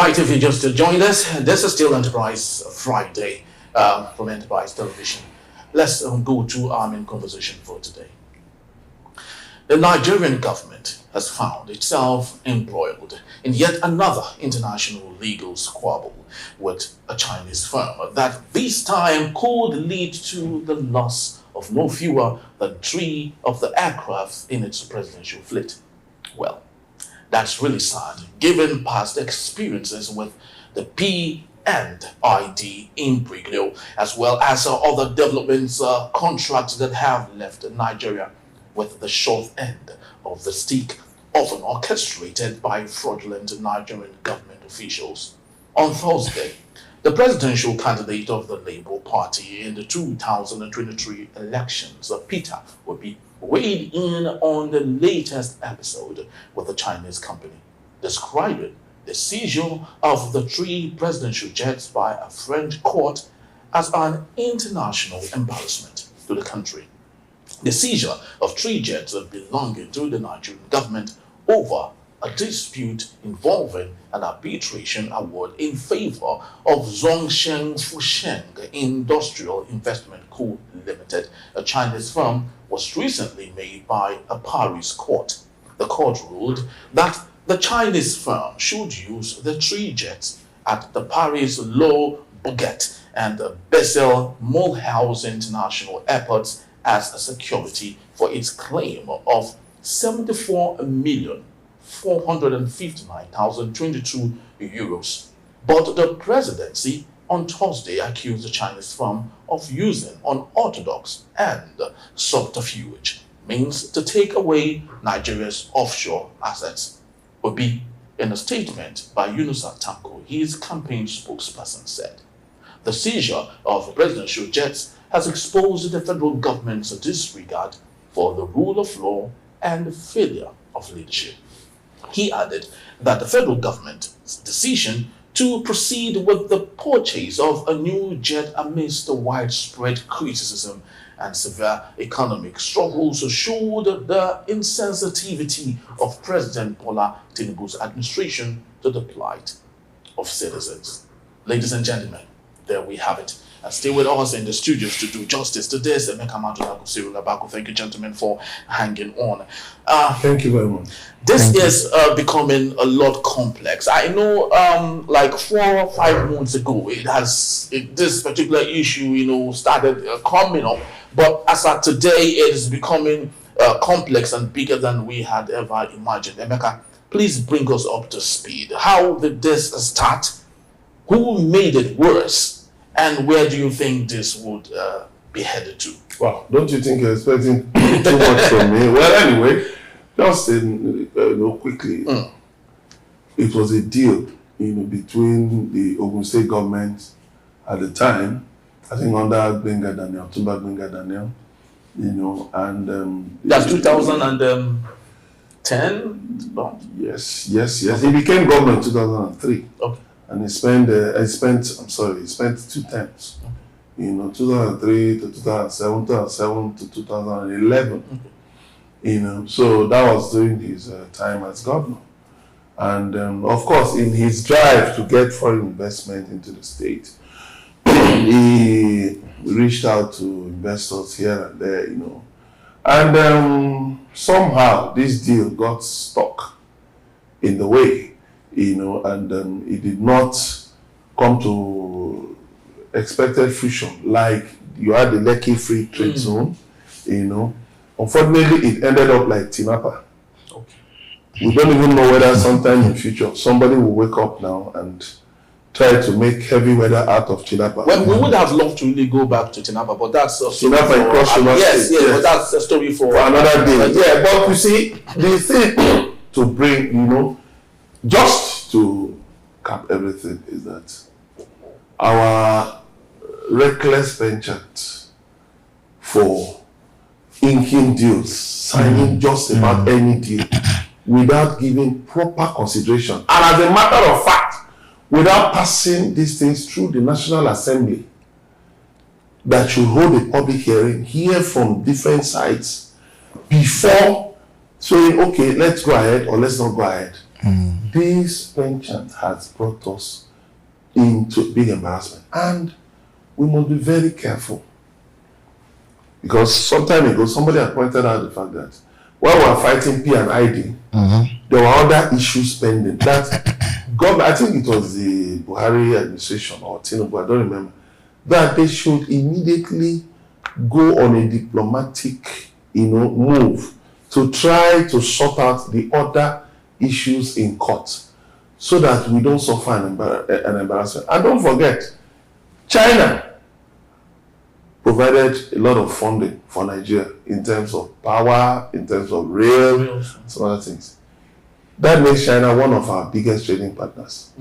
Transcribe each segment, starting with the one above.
right, if you just joined us, this is still Enterprise Friday from Enterprise Television. Let's go to our main conversation for today. The Nigerian government has found itself embroiled in yet another international legal squabble with a Chinese firm that this time could lead to the loss of no fewer than 3 of the aircraft in its presidential fleet. Well, that's really sad, given past experiences with the P&ID imbroglio, as well as other developments contracts that have left Nigeria with the short end of the stick, often orchestrated by fraudulent Nigerian government officials. On Thursday, the presidential candidate of the Labour Party in the 2023 elections, Peter Obi, weighed in on the latest episode with the Chinese company, describing the seizure of the 3 presidential jets by a French court as an international embarrassment to the country. The seizure of 3 jets belonging to the Nigerian government over a dispute involving an arbitration award in favor of Zhongshan Industrial Investment Co. Limited, a Chinese firm, was recently made by a Paris court. The court ruled that the Chinese firm should use the 3 jets at the Paris Le Bourget and Basel Mulhouse International Airports as a security for its claim of 74,459,022 euros. But the presidency on Thursday accused the Chinese firm of using unorthodox and subterfuge means to take away Nigeria's offshore assets. Obi, in a statement by Yunusa Tanko, his campaign spokesperson, said, "The seizure of presidential jets has exposed the federal government's disregard for the rule of law and failure of leadership." He added that the federal government's decision to proceed with the purchase of a new jet amidst the widespread criticism and severe economic struggles showed the insensitivity of President Bola Tinubu's administration to the plight of citizens. Ladies and gentlemen, there we have it. And stay with us in the studios to do justice to this. Thank you, gentlemen, for hanging on. Thank you very much. This is becoming a lot complex. I know, like 4 or 5 months ago, this particular issue, started coming up. But as of today, it is becoming complex and bigger than we had ever imagined. Emeka, please bring us up to speed. How did this start? Who made it worse? And where do you think this would be headed to? Wow, don't you think you're expecting too much from me? Well, anyway, just quickly, it was a deal, between the Ogun State government at the time, I think under Benga Daniel, Tumba Benga Daniel, and that's 2010. Yes. He became governor in 2003. Okay. And he spent 2 terms. 2003 to 2007, 2007 to 2011. So that was during his time as governor. And of course, in his drive to get foreign investment into the state, he reached out to investors here and there, And somehow this deal got stuck in the way. And it did not come to expected fruition. Like you had the Lekki Free Trade Zone, Unfortunately, it ended up like Tinapa. Okay. We don't even know whether sometime in future somebody will wake up now and try to make heavy weather out of Tinapa. Well, we would have loved to really go back to Tinapa, but that's a story Tinapa for cross yes, but that's a story for another day. Yeah, but you see, the thing to bring, just to cap everything is that our reckless penchant for inking deals, signing just about any deal without giving proper consideration, and as a matter of fact, without passing these things through the National Assembly that should hold a public hearing, hear from different sides before saying, okay, let's go ahead or let's not go ahead. This penchant has brought us into big embarrassment, and we must be very careful. Because some time ago, somebody had pointed out the fact that while we were fighting P and ID, there were other issues pending. That government, I think it was the Buhari administration or Tinubu, I don't remember, that they should immediately go on a diplomatic, move to try to sort out the other issues in court, so that we don't suffer an embarrassment. And don't forget, China provided a lot of funding for Nigeria in terms of power, in terms of rail, some other things. That makes China one of our biggest trading partners.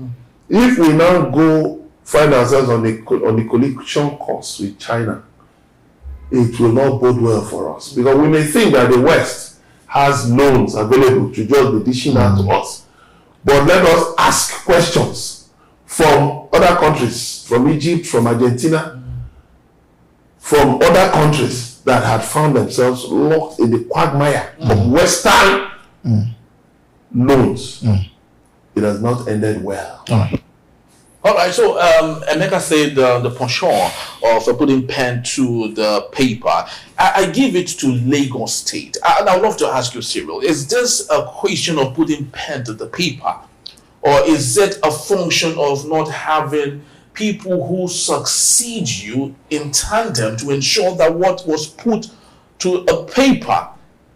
If we now go find ourselves on the collision course with China, it will not bode well for us, because we may think that the West has loans available to just be dishing out to us. But let us ask questions from other countries, from Egypt, from Argentina, from other countries that had found themselves locked in the quagmire of Western loans. It has not ended well. All right, so Emeka said the penchant of putting pen to the paper. I give it to Lagos State. And I would love to ask you, Cyril, is this a question of putting pen to the paper? Or is it a function of not having people who succeed you in tandem to ensure that what was put to a paper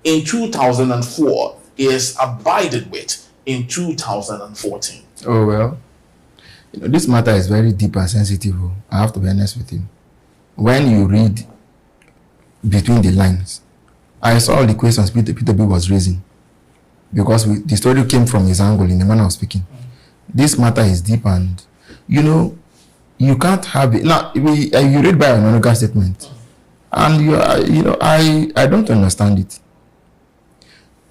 in 2004 is abided with in 2014? Oh, well, this matter is very deep and sensitive. I have to be honest with you. When you read between the lines, I saw all the questions Peter B was raising, because the story came from his angle in the manner of speaking. This matter is deep, and you can't have it. Now, you read by an Onoga statement, and I don't understand it.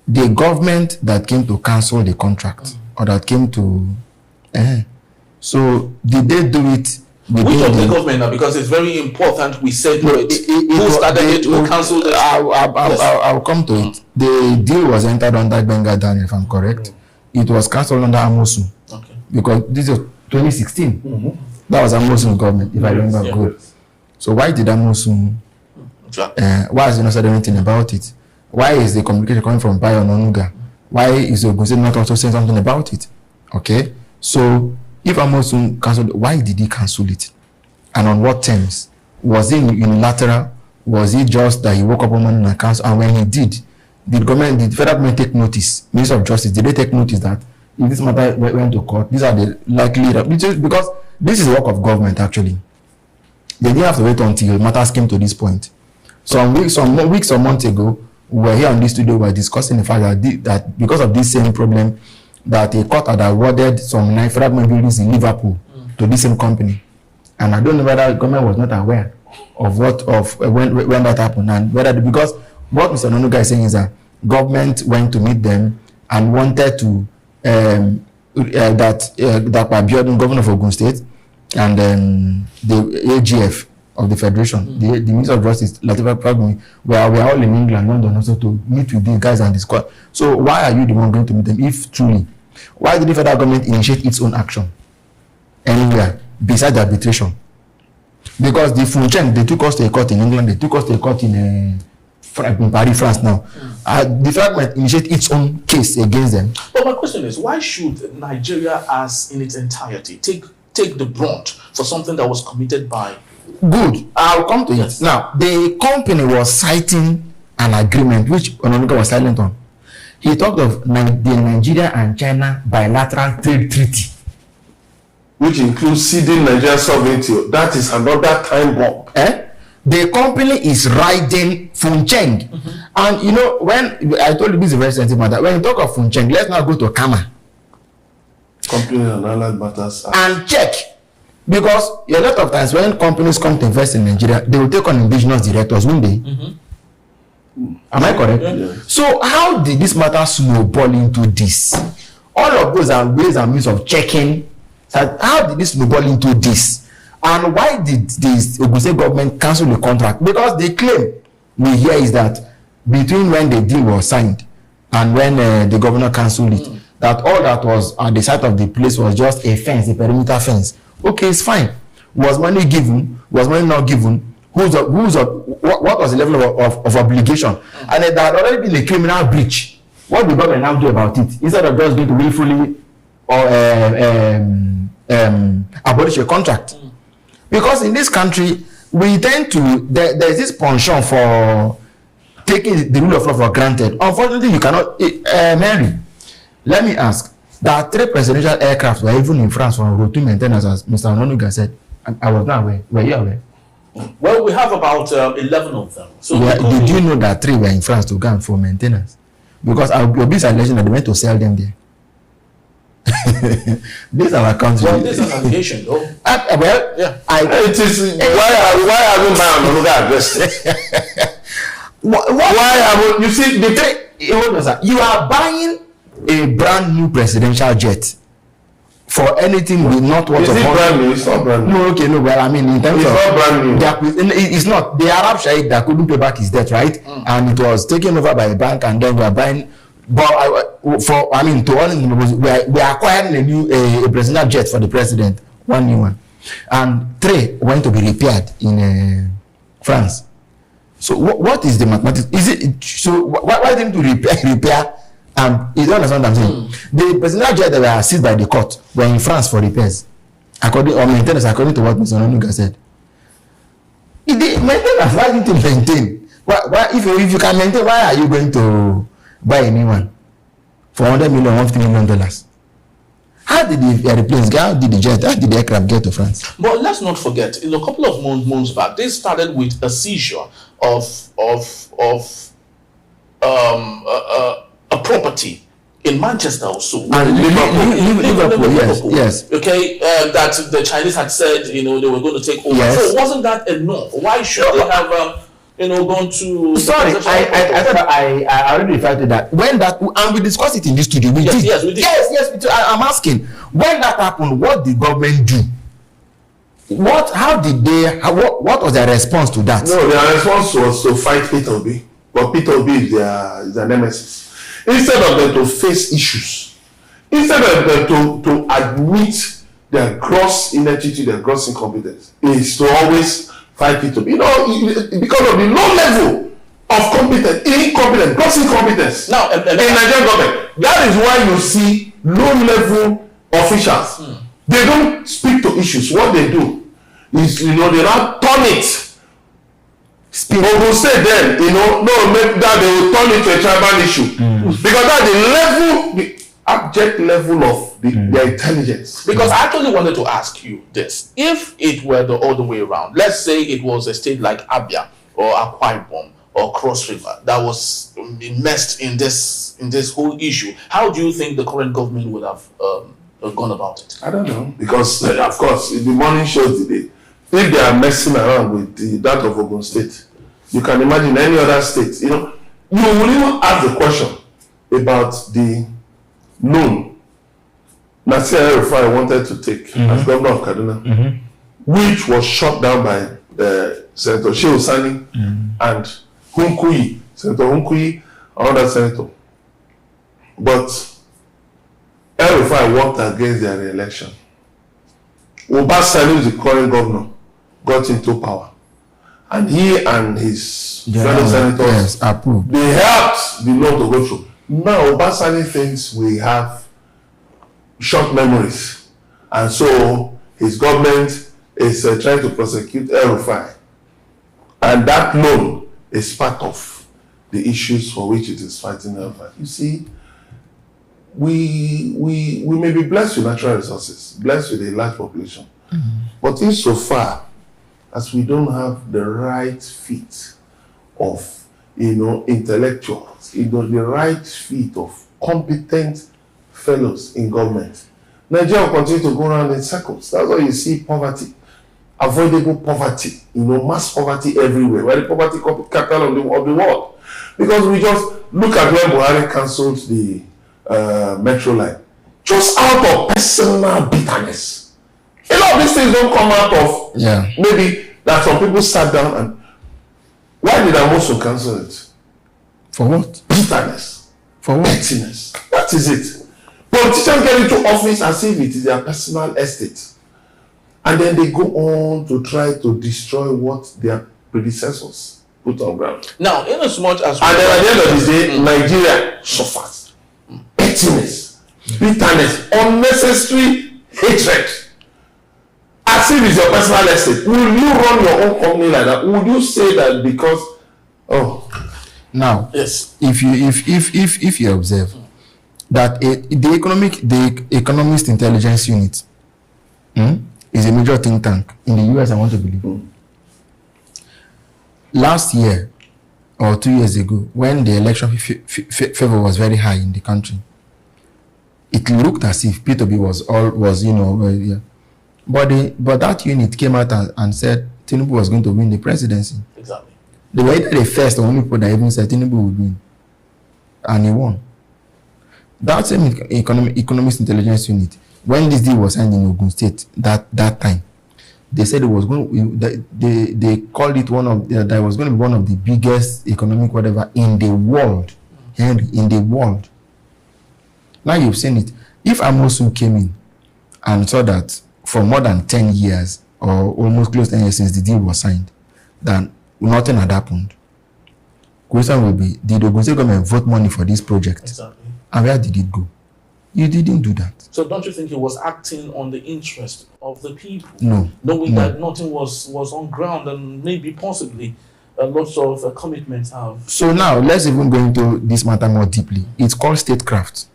The government that came to cancel the contract, or that came to, so did they do it? Which of the government now? Because it's very important we said who started it, who cancelled it. I'll come to it. The deal was entered under Benga Daniel, if I'm correct. It was cancelled under Amosu. Okay. Because this is 2016. That was Amosu's government, if I remember good. So why did Amosu, why has he not said anything about it? Why is the communication coming from Bayo Onuga? Why is Ogunse not also saying something about it? Okay. So if Amosu cancelled, why did he cancel it? And on what terms? Was it unilateral? Was it just that he woke up one morning and canceled? And when he did the federal government take notice? Minister of Justice, did they take notice that if this matter went to court, these are the likely, because this is the work of government actually. They didn't have to wait until matters came to this point. Some weeks or months ago, we were here on this studio, we were discussing the fact that because of this same problem, that a court had awarded some federal government buildings in Liverpool to this same company. And I don't know whether the government was not aware of when that happened, and whether, because what Mr. Onuga is saying is that government went to meet them and wanted to that Abiodun, governor of Ogun State, and the AGF of the Federation, the Minister of Justice, Latifa Pragmi, where we are all in England, London, also to meet with these guys and discuss. So why are you the one going to meet them if truly? Why did the federal government initiate its own action anywhere besides the arbitration? Because the Funcheng, they took us to a court in England, they took us to a court in Paris, France now. The federal government initiate its own case against them. But my question is, why should Nigeria as in its entirety take the brunt for something that was committed by? Good. I'll come to it. Now, the company was citing an agreement which Ononuga was silent on. He talked of the Nigeria and China bilateral trade treaty, which includes ceding Nigeria's sovereignty. That is another time bomb. The company is riding Funcheng. And when I told you this is a very sensitive matter, when you talk of Funcheng, let's now go to Kama. Company and allied matters. And check. Because a lot of times when companies come to invest in Nigeria, they will take on indigenous directors, won't they? Am I correct? Yeah. So how did this matter snowball into this? All of those are ways and means of checking. How did this snowball into this? And why did this Ogun State government cancel the contract? Because they claim we hear is that between when the deal was signed and when the governor cancelled it, that all that was at the site of the place was just a fence, a perimeter fence. Okay, it's fine. Was money given? Was money not given? What was the level of obligation? And there had already been a criminal breach. What the government now do about it? Instead of just going to willfully or abolish a contract. Because in this country, we tend to, there's this penchant for taking the rule of law for granted. Unfortunately, you cannot, Mary, let me ask, that 3 presidential aircraft were even in France for routine maintenance, as Mr. Ononuga said. I was not aware. Were you aware? Well, we have about 11 of them. So did you know that 3 were in France to go for maintenance? Because I'll be alleging that they went to sell them there. These are our country. Well, this is an allegation, though. Well, yeah. It is why haven't my Ononuga addressed it? Why haven't you see you are buying a brand new presidential jet for anything with not what is it brand new? It's not brand new. No, okay, no, well, I mean, in terms it's not brand new. It's not. The Arab Sheikh that couldn't pay back his debt, right? And it was taken over by a bank, and then we are buying. But we are acquiring a new a presidential jet for the president, one new one, and 3 went to be repaired in France. So what is the mathematics? Is it so? Why didn't you repair? You don't understand what I'm saying. The presidential jet that were seized by the court were in France for repairs, according to what Mr. Ononuga said. The maintenance, why didn't you maintain? Why if you can maintain, why are you going to buy a new one for $100 million, $150 million? How did the airplanes get? How did the aircraft get to France? But let's not forget, in a couple of months back, they started with a seizure of a property in Manchester also. And Liverpool, yes. Okay, that the Chinese had said, they were going to take over. Yes. So wasn't that enough? Why should they have, gone to? Sorry, I thought I already referred to that. When that, and we discussed it in this studio. We did. Yes, we did. Yes, we did. I'm asking, when that happened, what did government do? What was their response to that? No, their response was to fight Peter Obi. But Peter Obi is their nemesis. Instead of them to face issues, instead of them to admit their gross ineptitude, their gross incompetence, is to always fight Peter Obi. Because of the low level of incompetence, gross incompetence in Nigerian government. That is why you see low-level officials. They don't speak to issues. What they do is, they now turn it. But we'll say then, maybe that they will turn it to a tribal issue. Because that's the abject level of their intelligence. Because I actually wanted to ask you this. If it were the other way around, let's say it was a state like Abia or Akwa Ibom or Cross River that was immersed in this whole issue, how do you think the current government would have gone about it? I don't know. Because, of course, the morning shows today, if they are messing around with that of Ogun State, you can imagine any other state. You will even ask the question about the loan Nasir El-Rufai wanted to take as governor of Kaduna, which was shot down by Senator Shehu Sani and Hunkuyi, Senator Hunkuyi, another senator. But El-Rufai worked against their re-election. Obasani, the current governor, got into power. And he and his fellow senators, they helped the law to go through. Now, Obasani thinks we have short memories. And so, his government is trying to prosecute El-Rufai. And that loan is part of the issues for which it is fighting El-Rufai. You see, we may be blessed with natural resources, blessed with a large population. But insofar as we don't have the right fit of, intellectuals, the right fit of competent fellows in government, Nigeria will continue to go around in circles. That's why you see poverty, avoidable poverty, mass poverty everywhere. We're the poverty capital of the world. Because we just look at when Buhari cancelled the metro line, just out of personal bitterness. A lot of these things don't come out of maybe that some people sat down and why did Amosun cancel it? For what? Bitterness. For what? Pettiness. That is it. Politicians get into office as if it is their personal estate. And then they go on to try to destroy what their predecessors put on ground. Now, in as much as... And then at the end of the day, Nigeria suffers. Pettiness, bitterness, unnecessary hatred. As if it's your personal estate. Will you run your own company like that? Would you say that because... Oh. Now, yes. If you observe that the Economist Intelligence Unit is a major think tank in the US, I want to believe. Last year or 2 years ago, when the election favor was very high in the country, it looked as if P2B was yeah. But that unit came out and said Tinubu was going to win the presidency. Exactly. They were either the first or only people that even said Tinubu would win, and he won. That same Economist Intelligence Unit, when this deal was signed in Ogun State, that time, they said it was going. They called it that was going to be one of the biggest economic whatever in the world, Henry, in the world. Now you've seen it. If Amosu came in and saw that for more than 10 years or almost close to 10 years since the deal was signed, then nothing had happened. Question will be: did Ogun State government vote money for this project? Exactly. And where did it go? You didn't do that. So don't you think he was acting on the interest of the people? No. Knowing that nothing was on ground and maybe possibly lots of commitments have. So now let's even go into this matter more deeply. It's called statecraft.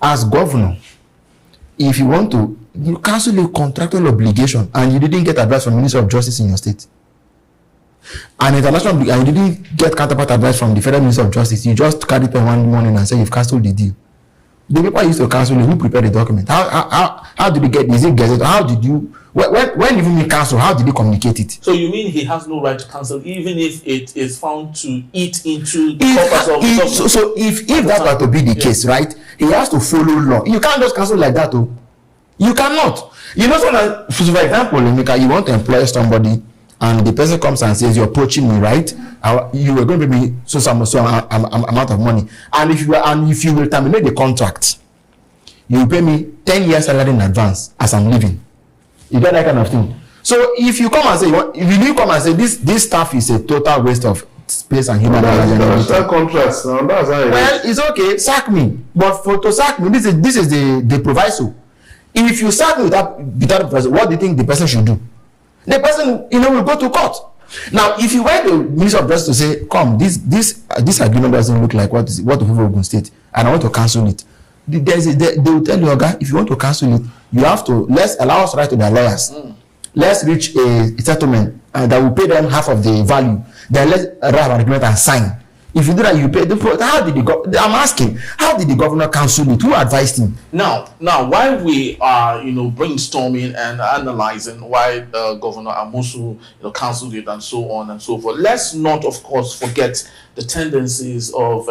As governor, if you want to, you cancel a contractual obligation and you didn't get advice from the Minister of Justice in your state. And international, and you didn't get counterpart advice from the Federal Minister of Justice. You just carried it one morning and say you've cancelled the deal. The people used to cancel it, who prepared the document? How did you get? Is it gazetted? How did you? When you mean cancel, how did you communicate it? So you mean he has no right to cancel, even if it is found to eat into the purpose of the government? So if that were to be the case, right? He has to follow law. You can't just cancel like that, oh. You cannot. You know, so for example, you want to employ somebody, and the person comes and says, "You're poaching me, right? You were going to pay me some amount of money, and if you will terminate the contract, you will pay me 10 years salary in advance as I'm leaving." You get that kind of thing. So if you come and say, if you come and say this stuff is a total waste of space and human resources, contracts now, that's how it well, it's okay, sack me. But to sack me, this is the proviso. If you sack me without proviso, what do you think the person should do? The person, will go to court. Now, if you went to Minister of Justice to say, "Come, this agreement doesn't look like what the people of Ogun State, and I want to cancel it," they will tell you, "Okay, if you want to cancel it, you have to allow us to write to their lawyers. Let's reach a settlement that will pay them half of the value. Then let's write an agreement and sign. If you do that, you pay the. How did I'm asking, how did the governor cancel it? Who advised him? Now, while we are, brainstorming and analyzing why Governor Amosu, cancelled it and so on and so forth, let's not, of course, forget the tendencies of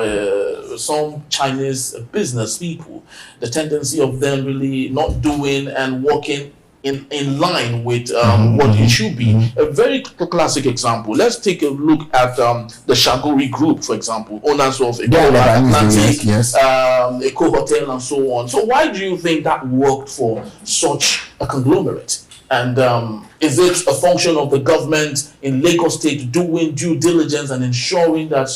some Chinese business people, the tendency of them really not doing and working in line with what it should be. A very classic example. Let's take a look at the Shagori Group, for example, owners of Eco Atlantic, Eco Hotel, and so on. So why do you think that worked for such a conglomerate? And is it a function of the government in Lagos State doing due diligence and ensuring that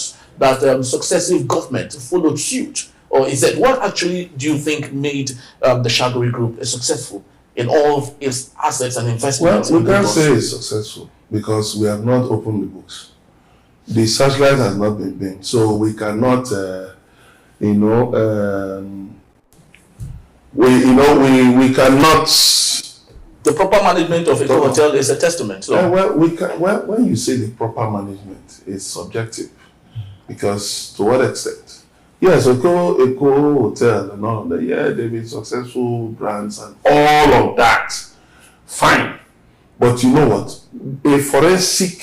successive government followed suit? Or is it what actually do you think made the Shagori Group successful in all of its assets and investments? Well, we can't say it's successful because we have not opened the books. The searchlight has not been bent, so we cannot, we cannot. The proper management of a hotel is a testament. So. When you say the proper management, it's subjective, because to what extent? Yes, Eco Hotel and all of that. Yeah, they've been successful brands and all of that. Fine. But you know what? A forensic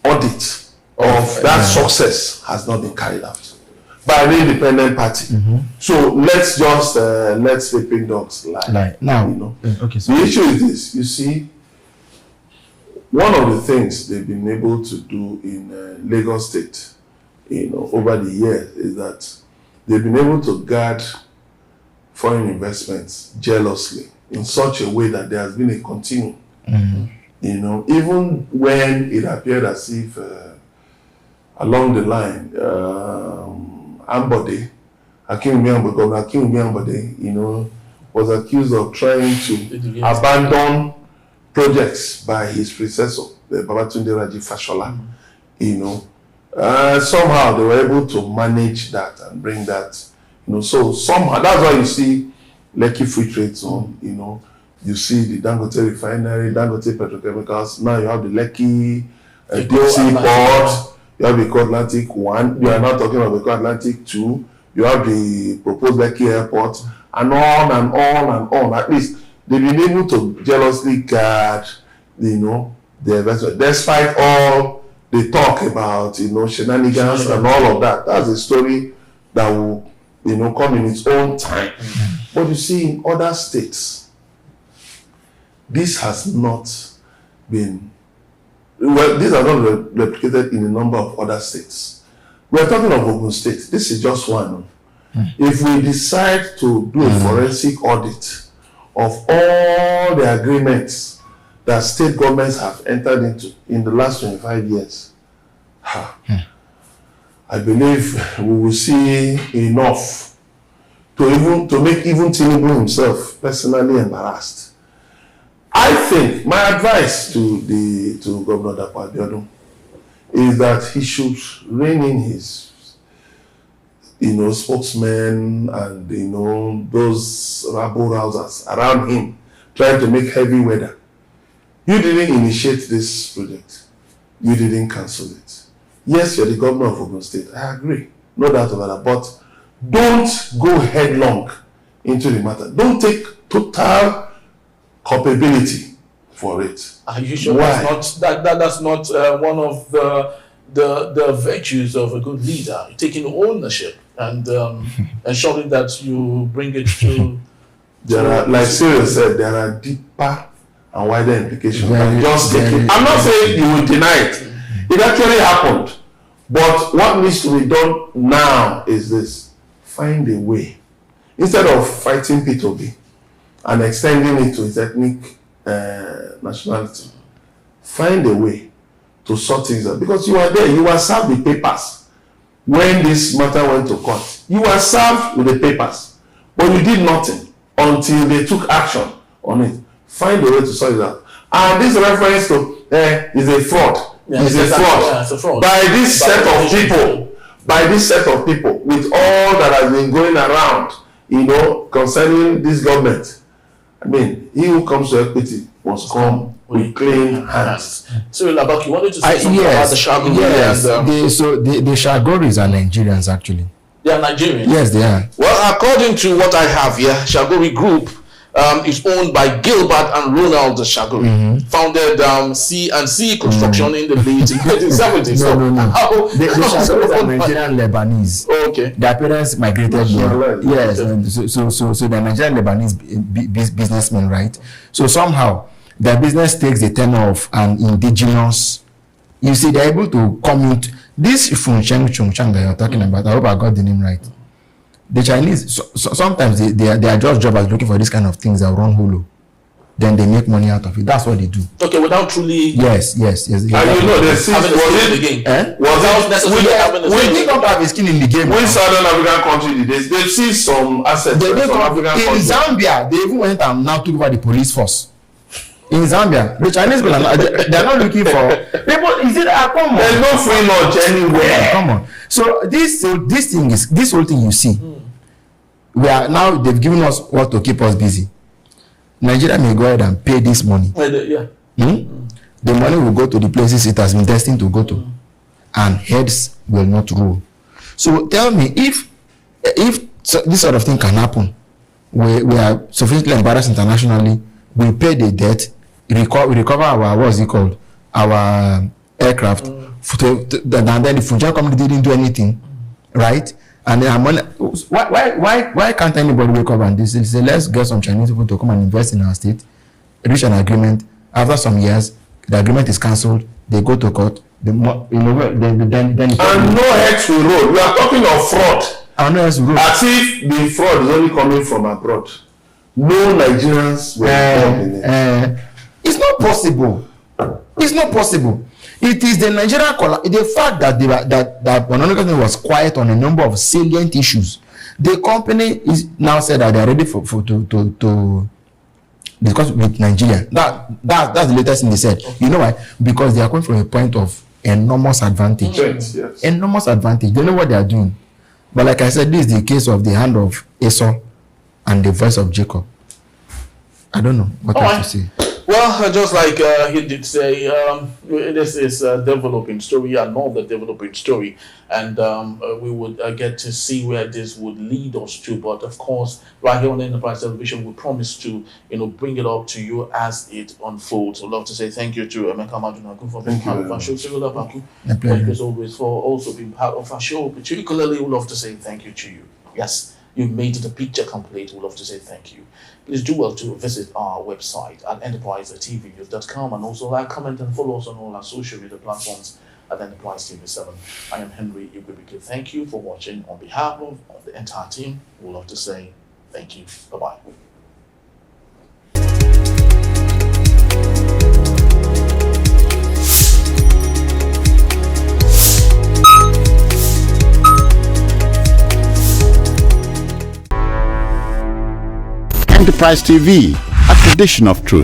audit of that success has not been carried out by an independent party. So let's just let sleeping dogs lie. Now, okay. So the issue is this. You see, one of the things they've been able to do in Lagos State, over the years, is that they've been able to guard foreign investments jealously in such a way that there has been a continuum. You know, even when it appeared as if along the line, Ambode, Governor Akinwumi Ambode, you know, was accused of trying to abandon projects by his predecessor, the Babatunde Raji Fashola. You know, somehow they were able to manage that and bring that, you know, so somehow, that's why you see Lekki Free Trade Zone, you know, you see the Dangote Refinery, Dangote Petrochemicals, now you have the Lekki Deep Sea Port, you have the Eco Atlantic 1, you are now talking about the Eco Atlantic 2, you have the proposed Lekki Airport, and on and on and on. At least they've been able to jealously guard, you know, the investment, despite all they talk about, you know, shenanigans and all of that. That's a story that will, you know, come in its own time. But you see, in other states, this has not been, well, these are not replicated in a number of other states. We're talking of Ogun State. This is just one. If we decide to do a forensic audit of all the agreements that state governments have entered into in the last 25 years, I believe we will see enough to make even Tinubu himself personally embarrassed. I think my advice to Governor Dapo Abiodun is that he should rein in his, you know, spokesmen and, you know, those rabble-rousers around him trying to make heavy weather. You didn't initiate this project. You didn't cancel it. Yes, you're the governor of Ogun State. I agree. No doubt about that. But don't go headlong into the matter. Don't take total culpability for it. Are you sure Why? that's not one of the virtues of a good leader? Taking ownership and ensuring that you bring it to. There are, like Cyril said, there are deeper and wider implications. I'm not saying you will deny it. It actually happened. But what needs to be done now is this: find a way. Instead of fighting P2B and extending it to its ethnic nationality, find a way to sort things out. Because you are there, you were served with papers when this matter went to court. You were served with the papers, but you did nothing until they took action on it. Find a way to sort it out. And this reference to is a fraud. Yeah, it's a fraud. By this set of people, with all that has been going around, you know, concerning this government. I mean, he who comes to equity must come with clean hands. So, Labak, you wanted to say something about the Shagori? Yes, the Shagoris are Nigerians, actually. They are Nigerians? Yes, they are. Well, according to what I have here, Shagori Group is owned by Gilbert and Ronald Shagori, founded C&C Construction in the late 1970s. No. The Shagoris are Nigerian Lebanese. Oh, okay. Their parents migrated here. Yes, so they're Nigerian Lebanese businessmen, right? So somehow their business takes the tenor of an indigenous. You see, they're able to come into this Zhongshan that you're talking about. I hope I got the name right. The Chinese, sometimes their just job is looking for this kind of things that run holo. Then they make money out of it. That's what they do. Okay, without truly. Yes. And you know, they see having was the game. Without necessarily having the We did not have a skin in the game. when Southern African countries, they see some assets. They from African in countries. Zambia, they even went and now took over the police force. In Zambia, the Chinese people they're not looking for people. Is it come on? There's no free lunch anywhere. Come on. So this whole thing you see. We are now, they've given us what to keep us busy. Nigeria may go ahead and pay this money. Yeah. The money will go to the places it has been destined to go to, and heads will not rule. So tell me, if this sort of thing can happen, we are sufficiently embarrassed internationally, we pay the debt, recover our, what's it called, our aircraft, and then the Fujian company didn't do anything, right? And then why can't anybody wake up and say, let's get some Chinese people to come and invest in our state, reach an agreement. After some years, the agreement is cancelled. They go to court. And no heads will roll. We are talking of fraud. Anonymous wrote. As if the fraud is only coming from abroad. No Nigerians were involved in it. It's not possible. It's not possible. It is the Nigerian the fact that that Anonymous was quiet on a number of salient issues. The company is now said that they are ready to discuss with Nigeria. That's the latest thing they said. You know why? Because they are coming from a point of enormous advantage. Yes. Enormous advantage. They know what they are doing. But like I said, this is the case of the hand of Esau and the voice of Jacob. I don't know what I have to say. Well, just like he did say, this is a developing story, another developing story, and we would get to see where this would lead us to. But of course, right here on the Enterprise Television, we promise to, bring it up to you as it unfolds. I'd love to say thank you to Emeka Madunaku for being part of our show. Thank you as always for also being part of our show. Particularly, we'd love to say thank you to you. Yes, you made the picture complete. We'd love to say thank you. Please do well to visit our website at enterprisetvnews.com and also like, comment, and follow us on all our social media platforms at Enterprise TV7. I am Henry Igwebike. Thank you for watching. On behalf of the entire team, we'd love to say thank you. Bye-bye. Enterprise TV, a tradition of truth.